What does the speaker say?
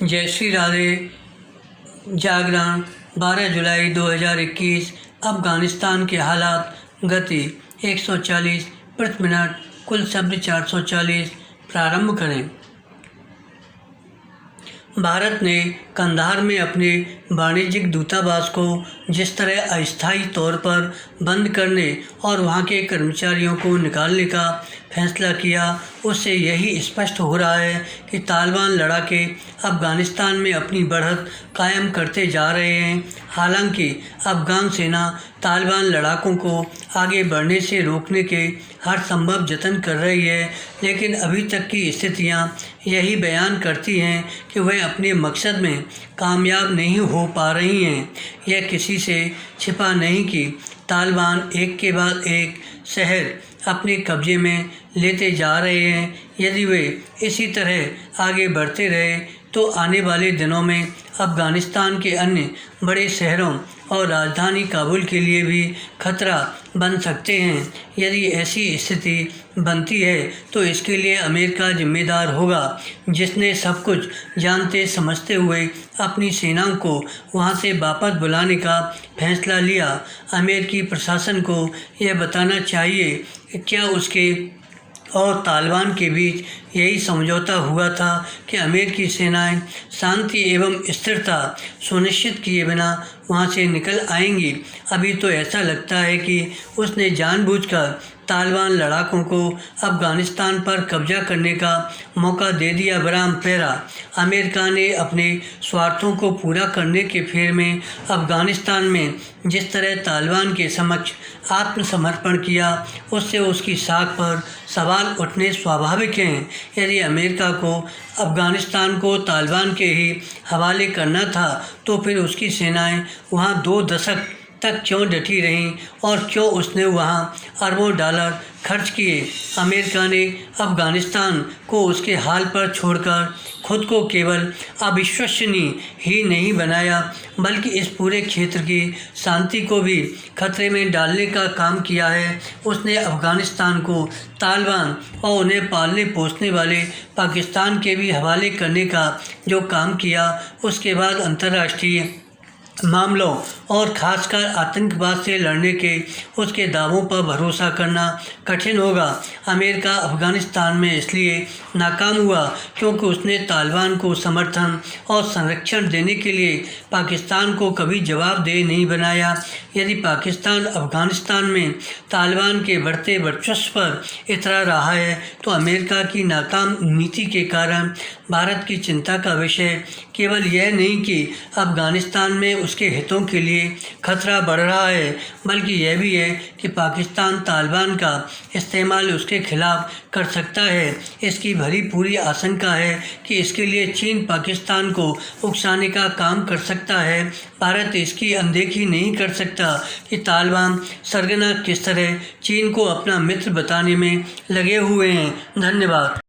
जय श्री राधे। जागरण 12 जुलाई 2021। अफगानिस्तान के हालात। गति 140 प्रति मिनट। कुल शब्द 440। प्रारंभ करें। भारत ने कंधार में अपने वाणिज्यिक दूतावास को जिस तरह अस्थायी तौर पर बंद करने और वहां के कर्मचारियों को निकालने का फैसला किया, उससे यही स्पष्ट हो रहा है कि तालिबान लड़ाके अफगानिस्तान में अपनी बढ़त कायम करते जा रहे हैं। हालांकि अफगान सेना तालिबान लड़ाकों को आगे बढ़ने से रोकने के हर संभव जतन कर रही है, लेकिन अभी तक की स्थितियां यही बयान करती हैं कि वह अपने मकसद में कामयाब नहीं हो पा रही हैं। यह किसी से छिपा नहीं कि तालिबान एक के बाद एक शहर अपने कब्जे में लेते जा रहे हैं। यदि वे इसी तरह आगे बढ़ते रहे तो आने वाले दिनों में अफगानिस्तान के अन्य बड़े शहरों और राजधानी काबुल के लिए भी खतरा बन सकते हैं। यदि ऐसी स्थिति बनती है तो इसके लिए अमेरिका जिम्मेदार होगा, जिसने सब कुछ जानते समझते हुए अपनी सेनाओं को वहां से वापस बुलाने का फैसला लिया। अमेरिकी प्रशासन को यह बताना चाहिए कि क्या उसके और तालिबान के बीच यही समझौता हुआ था कि अमेरिकी सेनाएं शांति एवं स्थिरता सुनिश्चित किए बिना वहां से निकल आएंगी। अभी तो ऐसा लगता है कि उसने जानबूझकर तालिबान लड़ाकों को अफगानिस्तान पर कब्जा करने का मौका दे दिया। बराम पैरा। अमेरिका ने अपने स्वार्थों को पूरा करने के फेर में अफगानिस्तान में जिस तरह तालिबान के समक्ष आत्मसमर्पण किया, उससे उसकी साख पर सवाल उठने स्वाभाविक हैं। यदि अमेरिका को अफगानिस्तान को तालिबान के ही हवाले करना था तो फिर उसकी सेनाएं वहां 2 दशक तक क्यों डटी रहीं और क्यों उसने वहां अरबों डॉलर खर्च किए। अमेरिका ने अफगानिस्तान को उसके हाल पर छोड़कर खुद को केवल अविश्वसनीय ही नहीं बनाया, बल्कि इस पूरे क्षेत्र की शांति को भी खतरे में डालने का काम किया है। उसने अफगानिस्तान को तालिबान और उन्हें पालने पोसने वाले पाकिस्तान के भी हवाले करने का जो काम किया, उसके बाद अंतर्राष्ट्रीय मामलों और खासकर आतंकवाद से लड़ने के उसके दावों पर भरोसा करना कठिन होगा। अमेरिका अफगानिस्तान में इसलिए नाकाम हुआ क्योंकि उसने तालिबान को समर्थन और संरक्षण देने के लिए पाकिस्तान को कभी जवाबदेह नहीं बनाया। यदि पाकिस्तान अफगानिस्तान में तालिबान के बढ़ते वर्चस्व पर इतरा रहा है तो अमेरिका की नाकाम नीति के कारण भारत की चिंता का विषय केवल यह नहीं कि अफगानिस्तान में उसके हितों के लिए खतरा बढ़ रहा है, बल्कि यह भी है कि पाकिस्तान तालिबान का इस्तेमाल उसके खिलाफ कर सकता है। इसकी भरी पूरी आशंका है कि इसके लिए चीन पाकिस्तान को उकसाने का काम कर सकता है। भारत इसकी अनदेखी नहीं कर सकता कि तालिबान सरगना किस तरह चीन को अपना मित्र बताने में लगे हुए हैं। धन्यवाद।